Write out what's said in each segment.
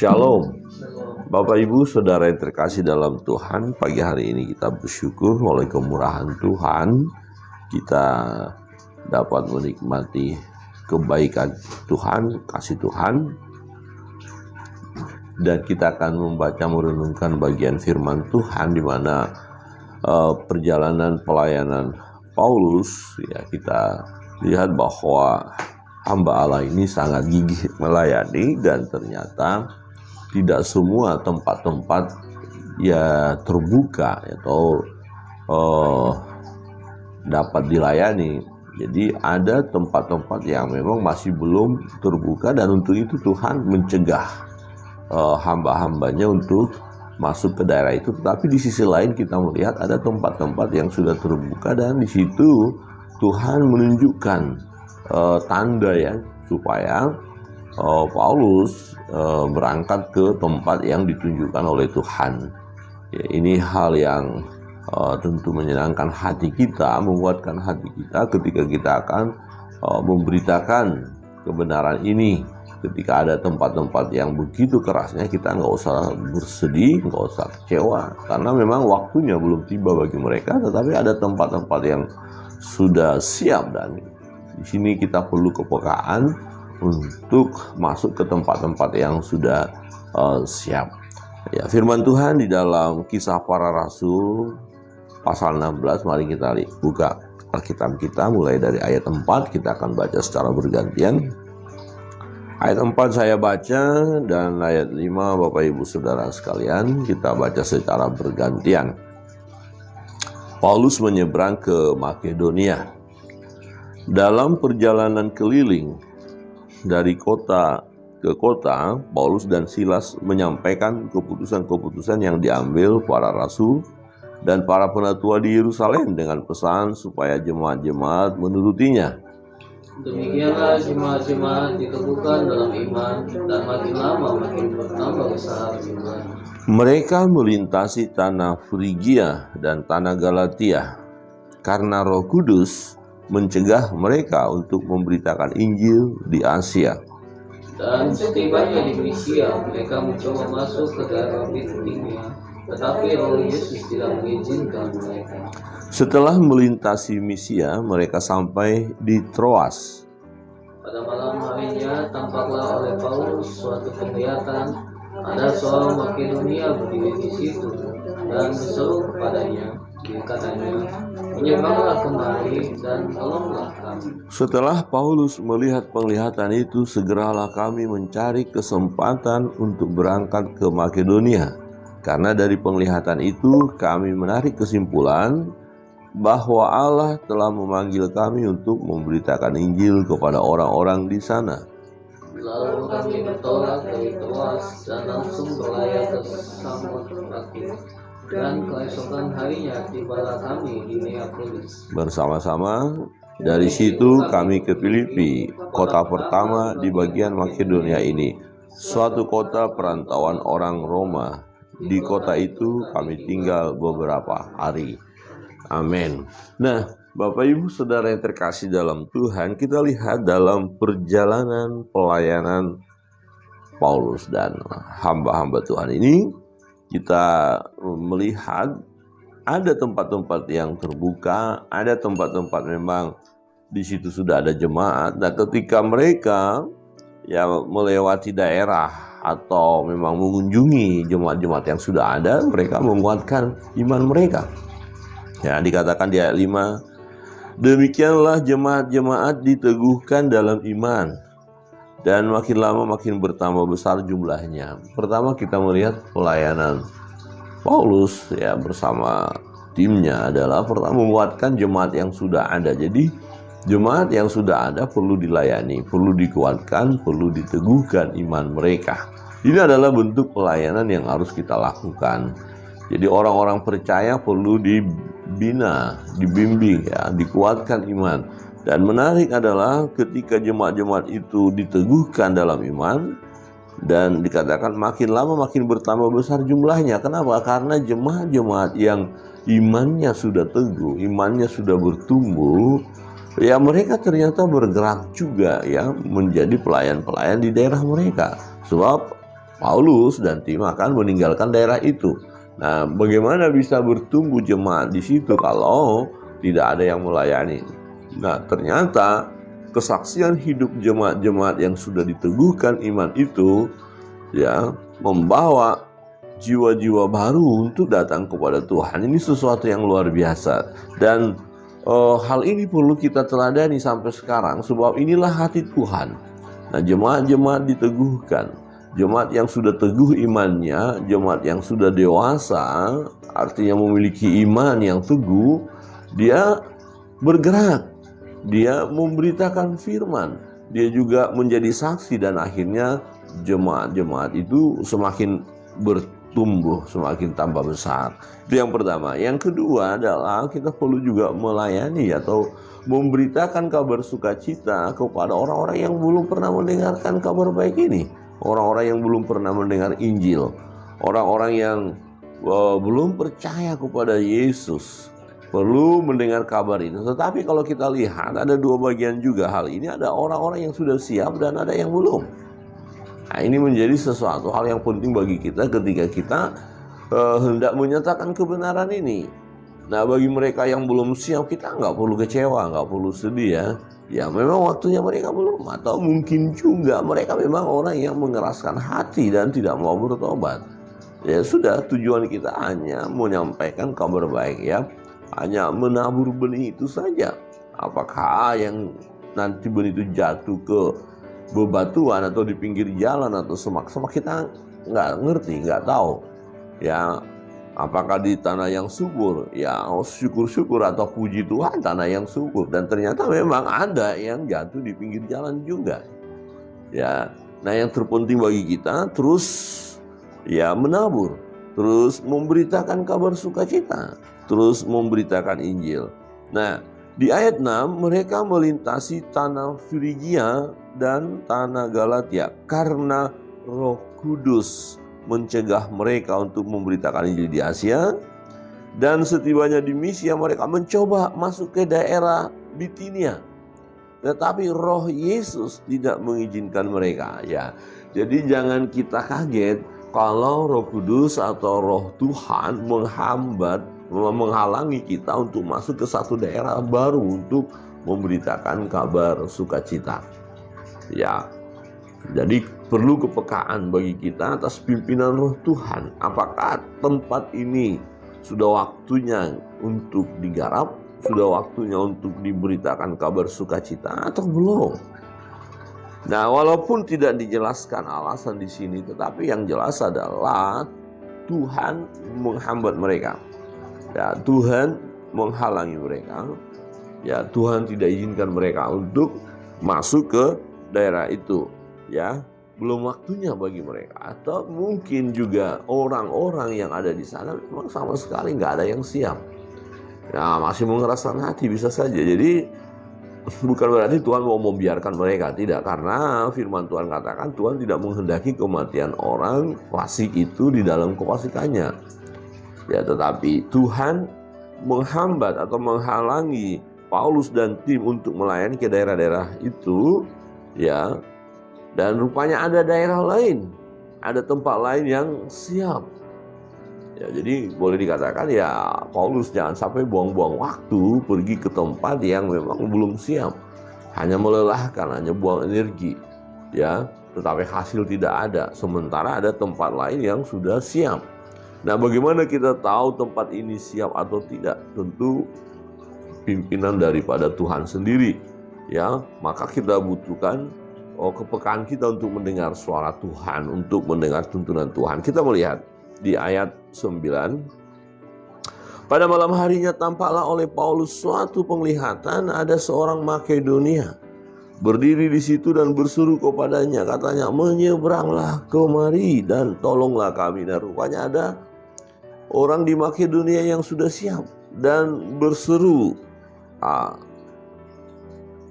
Shalom, Bapak Ibu Saudara yang terkasih dalam Tuhan. Pagi hari ini kita bersyukur oleh kemurahan Tuhan kita dapat menikmati kebaikan Tuhan, kasih Tuhan. Dan kita akan membaca merenungkan bagian firman Tuhan di mana perjalanan pelayanan Paulus, ya, kita lihat bahwa hamba Allah ini sangat gigih melayani, dan ternyata tidak semua tempat-tempat ya terbuka atau dapat dilayani. Jadi ada tempat-tempat yang memang masih belum terbuka, dan untuk itu Tuhan mencegah hamba-hambanya untuk masuk ke daerah itu. Tetapi di sisi lain kita melihat ada tempat-tempat yang sudah terbuka, dan di situ Tuhan menunjukkan tanda ya supaya Paulus berangkat ke tempat yang ditunjukkan oleh Tuhan. Ya, ini hal yang tentu menyenangkan hati kita, menguatkan hati kita ketika kita akan memberitakan kebenaran ini. Ketika ada tempat-tempat yang begitu kerasnya, kita nggak usah bersedih, nggak usah kecewa, karena memang waktunya belum tiba bagi mereka. Tetapi ada tempat-tempat yang sudah siap, dan di sini kita perlu kepekaan untuk masuk ke tempat-tempat yang sudah siap. Ya, firman Tuhan di dalam Kisah Para Rasul pasal 16, mari kita buka Alkitab kita mulai dari ayat 4, kita akan baca secara bergantian. Ayat 4 saya baca, dan ayat 5 Bapak Ibu Saudara sekalian kita baca secara bergantian. Paulus menyeberang ke Makedonia. Dalam perjalanan keliling dari kota ke kota, Paulus dan Silas menyampaikan keputusan-keputusan yang diambil para rasul dan para penatua di Yerusalem dengan pesan supaya jemaat-jemaat menurutinya. Demikianlah jemaat-jemaat diteguhkan dalam iman, dan makin lama makin bertambah besar jumlah. Mereka melintasi tanah Frigia dan tanah Galatia karena Roh Kudus mencegah mereka untuk memberitakan Injil di Asia. Dan setibanya di Misia, mereka mencoba masuk ke daerah Bitinia, tetapi Roh Yesus tidak mengizinkan mereka. Setelah melintasi Misia, mereka sampai di Troas. Pada malam harinya tampaklah oleh Paulus suatu penglihatan. Ada seorang Makedonia berdiri di situ dan berseru kepadanya. Katanya, menyeberanglah kemari dan tolonglah kami. Setelah Paulus melihat penglihatan itu, segeralah kami mencari kesempatan untuk berangkat ke Makedonia. Karena dari penglihatan itu kami menarik kesimpulan bahwa Allah telah memanggil kami untuk memberitakan Injil kepada orang-orang di sana. Lalu kami bertolak dari Troas dan langsung berlayar ke Samotrake. Dan keesokan harinya tibalah kami di Neapolis. Bersama-sama dari situ kami ke Filipi, kota pertama di bagian Makedonia ini, suatu kota perantauan orang Roma. Di kota itu kami tinggal beberapa hari. Amin. Nah, Bapak Ibu Saudara yang terkasih dalam Tuhan, kita lihat dalam perjalanan pelayanan Paulus dan hamba-hamba Tuhan ini, kita melihat ada tempat-tempat yang terbuka, ada tempat-tempat memang di situ sudah ada jemaat. Nah, ketika mereka ya melewati daerah atau memang mengunjungi jemaat-jemaat yang sudah ada, mereka menguatkan iman mereka. Ya, dikatakan di ayat 5, demikianlah jemaat-jemaat diteguhkan dalam iman, dan makin lama makin bertambah besar jumlahnya. Pertama kita melihat pelayanan Paulus ya bersama timnya adalah pertama menguatkan jemaat yang sudah ada. Jadi jemaat yang sudah ada perlu dilayani, perlu dikuatkan, perlu diteguhkan iman mereka. Ini adalah bentuk pelayanan yang harus kita lakukan. Jadi orang-orang percaya perlu dibina, dibimbing ya, dikuatkan iman. Dan menarik adalah ketika jemaat-jemaat itu diteguhkan dalam iman, dan dikatakan makin lama makin bertambah besar jumlahnya. Kenapa? Karena jemaat-jemaat yang imannya sudah teguh, imannya sudah bertumbuh, ya mereka ternyata bergerak juga ya menjadi pelayan-pelayan di daerah mereka. Sebab Paulus dan tim akan meninggalkan daerah itu. Nah, bagaimana bisa bertumbuh jemaat di situ kalau tidak ada yang melayani? Nah, ternyata kesaksian hidup jemaat-jemaat yang sudah diteguhkan iman itu ya membawa jiwa-jiwa baru untuk datang kepada Tuhan. Ini sesuatu yang luar biasa, dan hal ini perlu kita teladani sampai sekarang, sebab inilah hati Tuhan. Nah, jemaat-jemaat diteguhkan, jemaat yang sudah teguh imannya, jemaat yang sudah dewasa, artinya memiliki iman yang teguh, dia bergerak, dia memberitakan firman, dia juga menjadi saksi, dan akhirnya jemaat-jemaat itu semakin bertumbuh, semakin tambah besar. Itu yang pertama. Yang kedua adalah kita perlu juga melayani atau memberitakan kabar sukacita kepada orang-orang yang belum pernah mendengarkan kabar baik ini, orang-orang yang belum pernah mendengar Injil, orang-orang yang belum percaya kepada Yesus, perlu mendengar kabar ini. Tetapi kalau kita lihat ada dua bagian juga hal ini, ada orang-orang yang sudah siap dan ada yang belum. Nah, ini menjadi sesuatu hal yang penting bagi kita ketika kita hendak menyatakan kebenaran ini. Nah, bagi mereka yang belum siap, kita nggak perlu kecewa, nggak perlu sedih ya. Ya memang waktunya mereka belum, atau mungkin juga mereka memang orang yang mengeraskan hati dan tidak mau bertobat. Ya sudah, tujuan kita hanya menyampaikan kabar baik ya, hanya menabur benih itu saja. Apakah yang nanti benih itu jatuh ke bebatuan atau di pinggir jalan atau semak-semak, kita nggak ngerti, nggak tahu ya. Apakah di tanah yang subur, ya syukur-syukur, atau puji Tuhan tanah yang subur. Dan ternyata memang ada yang jatuh di pinggir jalan juga ya. Nah, yang terpenting bagi kita terus ya menabur, terus memberitakan kabar sukacita, terus memberitakan Injil. Nah, di ayat 6, mereka melintasi tanah Frigia dan tanah Galatia karena Roh Kudus mencegah mereka untuk memberitakan Injil di Asia. Dan setibanya di Misia, mereka mencoba masuk ke daerah Bitinia, tetapi Roh Yesus tidak mengizinkan mereka ya. Jadi jangan kita kaget kalau Roh Kudus atau Roh Tuhan menghalangi kita untuk masuk ke satu daerah baru untuk memberitakan kabar sukacita ya. Jadi perlu kepekaan bagi kita atas pimpinan Roh Tuhan. Apakah tempat ini sudah waktunya untuk digarap, sudah waktunya untuk diberitakan kabar sukacita atau belum? Nah, walaupun tidak dijelaskan alasan di sini, tetapi yang jelas adalah Tuhan menghambat mereka. Ya, Tuhan menghalangi mereka. Ya, Tuhan tidak izinkan mereka untuk masuk ke daerah itu. Ya, belum waktunya bagi mereka, atau mungkin juga orang-orang yang ada di sana memang sama sekali nggak ada yang siap. Ya, masih mengeraskan hati bisa saja. Jadi bukan berarti Tuhan mau membiarkan mereka, tidak, karena firman Tuhan katakan Tuhan tidak menghendaki kematian orang fasik itu di dalam kefasikannya. Ya, tetapi Tuhan menghambat atau menghalangi Paulus dan tim untuk melayani ke daerah-daerah itu ya. Dan rupanya ada daerah lain, ada tempat lain yang siap. Ya, jadi boleh dikatakan ya Paulus jangan sampai buang-buang waktu pergi ke tempat yang memang belum siap. Hanya melelahkan, hanya buang energi. Ya, tetapi hasil tidak ada. Sementara ada tempat lain yang sudah siap. Nah, bagaimana kita tahu tempat ini siap atau tidak? Tentu pimpinan daripada Tuhan sendiri. Ya, maka kita butuhkan kepekaan kita untuk mendengar suara Tuhan, untuk mendengar tuntunan Tuhan. Kita melihat di ayat 9. Pada malam harinya tampaklah oleh Paulus suatu penglihatan, ada seorang Makedonia berdiri di situ dan berseru kepadanya, katanya, menyeberanglah kemari dan tolonglah kami. Nah, rupanya ada orang di Makedonia yang sudah siap dan berseru,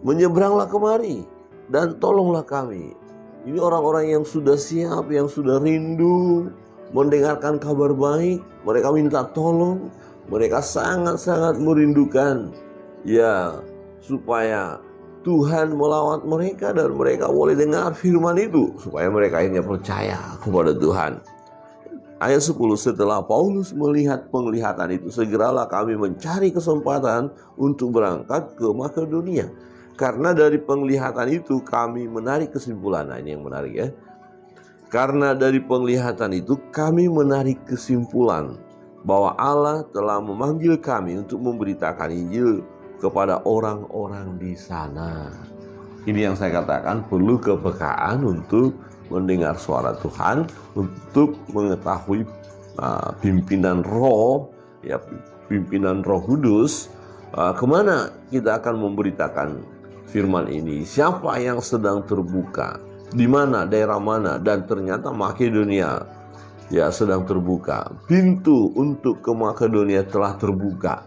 menyeberanglah kemari dan tolonglah kami. Ini orang-orang yang sudah siap, yang sudah rindu mendengarkan kabar baik. Mereka minta tolong. Mereka sangat-sangat merindukan ya supaya Tuhan melawat mereka dan mereka boleh dengar firman itu supaya mereka akhirnya percaya kepada Tuhan. Ayat 10, setelah Paulus melihat penglihatan itu, segeralah kami mencari kesempatan untuk berangkat ke Makedonia. Karena dari penglihatan itu kami menarik kesimpulan. Nah, ini yang menarik ya. Karena dari penglihatan itu kami menarik kesimpulan bahwa Allah telah memanggil kami untuk memberitakan Injil kepada orang-orang di sana. Ini yang saya katakan, perlu kepekaan untuk mendengar suara Tuhan, untuk mengetahui pimpinan roh, ya, pimpinan Roh Kudus, kemana kita akan memberitakan firman ini, siapa yang sedang terbuka, di mana, daerah mana, dan ternyata Makedonia ya sedang terbuka. Pintu untuk ke Makedonia telah terbuka.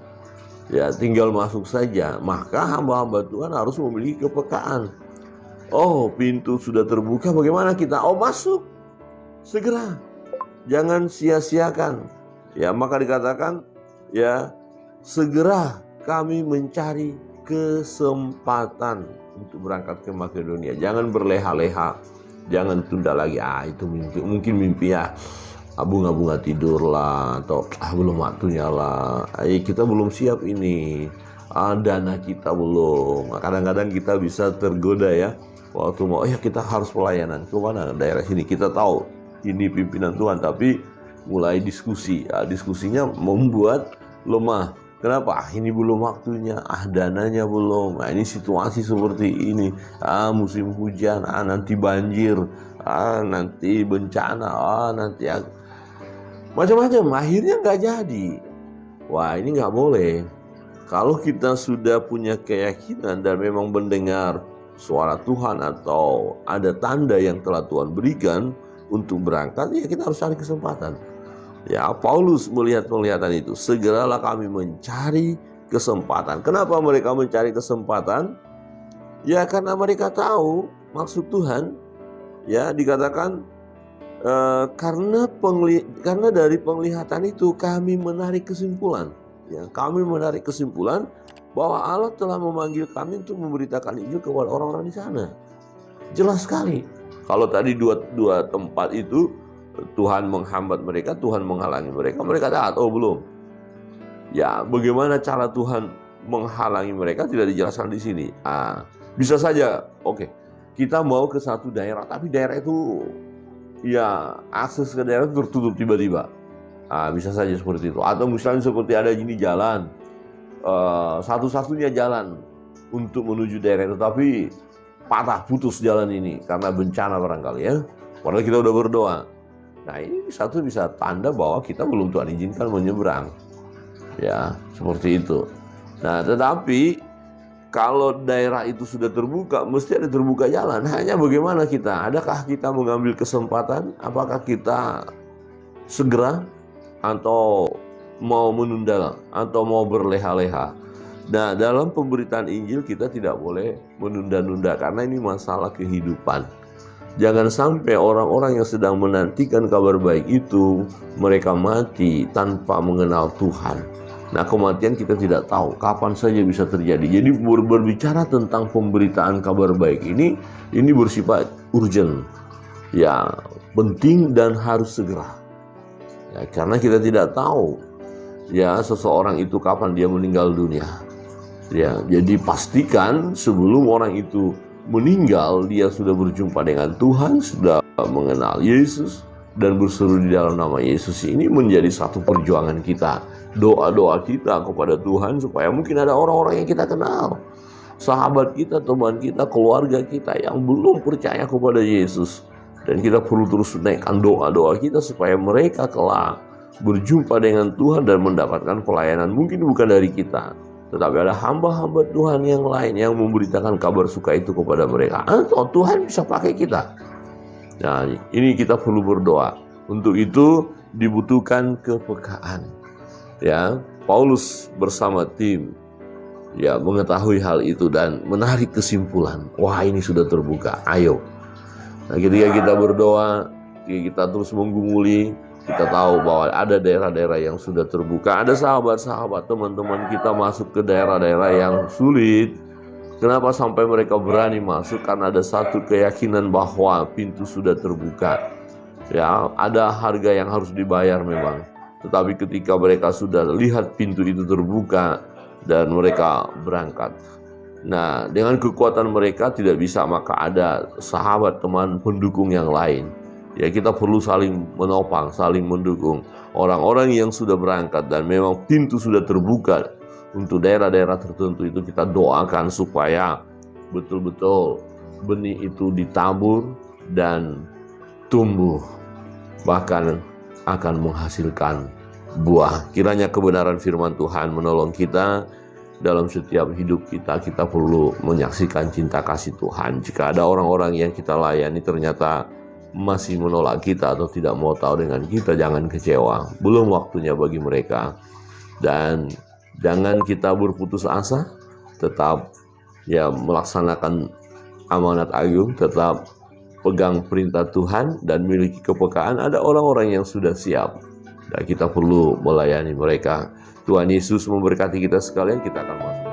Ya, tinggal masuk saja. Maka hamba-hamba Tuhan harus memiliki kepekaan. Oh, pintu sudah terbuka, bagaimana kita? Oh, masuk. Segera. Jangan sia-siakan. Ya, maka dikatakan, ya, segera kami mencari kesempatan untuk berangkat ke Makedonia. Jangan berleha-leha. Jangan tunda lagi. Itu mimpi. Mungkin mimpi ya. Bunga-bunga tidur lah, atau belum waktunya lah, kita belum siap ini, dana kita belum. Kadang-kadang kita bisa tergoda ya, waktu mau kita harus pelayanan ke mana, daerah sini, kita tahu ini pimpinan Tuhan, tapi mulai diskusi, diskusinya membuat lemah. Kenapa? Ini belum waktunya, dananya belum, ini situasi seperti ini, musim hujan, nanti banjir, nanti bencana, nanti macam-macam, akhirnya nggak jadi. Wah, ini nggak boleh. Kalau kita sudah punya keyakinan dan memang mendengar suara Tuhan atau ada tanda yang telah Tuhan berikan untuk berangkat, ya kita harus cari kesempatan. Ya, Paulus melihat penglihatan itu, segeralah kami mencari kesempatan. Kenapa mereka mencari kesempatan? Ya, karena mereka tahu maksud Tuhan. Ya, dikatakan karena dari penglihatan itu kami menarik kesimpulan. Ya, kami menarik kesimpulan bahwa Allah telah memanggil kami untuk memberitakan Injil kepada orang-orang di sana. Jelas sekali. Kalau tadi dua tempat itu Tuhan menghambat mereka, Tuhan menghalangi mereka, mereka taat. Oh, belum. Ya, bagaimana cara Tuhan menghalangi mereka tidak dijelaskan di sini. Bisa saja, oke, kita mau ke satu daerah, tapi daerah itu, ya, akses ke daerah itu tertutup tiba-tiba. Bisa saja seperti itu. Atau misalnya seperti ada gini jalan, satu-satunya jalan untuk menuju daerah itu, tapi patah putus jalan ini karena bencana barangkali ya. Padahal kita udah berdoa. Nah, ini satu bisa tanda bahwa kita belum Tuhan izinkan menyeberang. Ya, seperti itu. Nah, tetapi kalau daerah itu sudah terbuka, mesti ada terbuka jalan. Hanya bagaimana kita? Adakah kita mengambil kesempatan? Apakah kita segera atau mau menunda atau mau berleha-leha? Nah, dalam pemberitaan Injil kita tidak boleh menunda-nunda karena ini masalah kehidupan. Jangan sampai orang-orang yang sedang menantikan kabar baik itu mereka mati tanpa mengenal Tuhan. Nah, kematian kita tidak tahu kapan saja bisa terjadi. Jadi berbicara tentang pemberitaan kabar baik ini bersifat urgent, ya, penting dan harus segera. Ya, karena kita tidak tahu ya seseorang itu kapan dia meninggal dunia. Ya, jadi pastikan sebelum orang itu meninggal dia sudah berjumpa dengan Tuhan, sudah mengenal Yesus dan berseru di dalam nama Yesus. Ini menjadi satu perjuangan kita. Doa-doa kita kepada Tuhan supaya mungkin ada orang-orang yang kita kenal, sahabat kita, teman kita, keluarga kita yang belum percaya kepada Yesus, dan kita perlu terus naikkan doa-doa kita supaya mereka kelak berjumpa dengan Tuhan dan mendapatkan pelayanan. Mungkin bukan dari kita, tetapi ada hamba-hamba Tuhan yang lain yang memberitakan kabar suka itu kepada mereka, atau Tuhan bisa pakai kita. Nah, ini kita perlu berdoa. Untuk itu dibutuhkan kepekaan. Ya, Paulus bersama tim ya mengetahui hal itu dan menarik kesimpulan. Wah, ini sudah terbuka. Ayo. Nah, ketika kita berdoa, kita terus menggumuli, kita tahu bahwa ada daerah-daerah yang sudah terbuka. Ada sahabat-sahabat, teman-teman kita masuk ke daerah-daerah yang sulit. Kenapa sampai mereka berani masuk? Karena ada satu keyakinan bahwa pintu sudah terbuka. Ya, ada harga yang harus dibayar memang. Tetapi ketika mereka sudah lihat pintu itu terbuka dan mereka berangkat. Nah, dengan kekuatan mereka tidak bisa, maka ada sahabat, teman, pendukung yang lain. Ya, kita perlu saling menopang, saling mendukung. Orang-orang yang sudah berangkat dan memang pintu sudah terbuka untuk daerah-daerah tertentu itu, kita doakan supaya betul-betul benih itu ditabur dan tumbuh, bahkan akan menghasilkan buah. Kiranya kebenaran firman Tuhan menolong kita dalam setiap hidup kita. Kita perlu menyaksikan cinta kasih Tuhan. Jika ada orang-orang yang kita layani ternyata masih menolak kita atau tidak mau tahu dengan kita, jangan kecewa. Belum waktunya bagi mereka. Dan jangan kita berputus asa, tetap melaksanakan amanat agung, tetap pegang perintah Tuhan dan miliki kepekaan. Ada orang-orang yang sudah siap dan kita perlu melayani mereka. Tuhan Yesus memberkati kita sekalian. Kita akan masuk.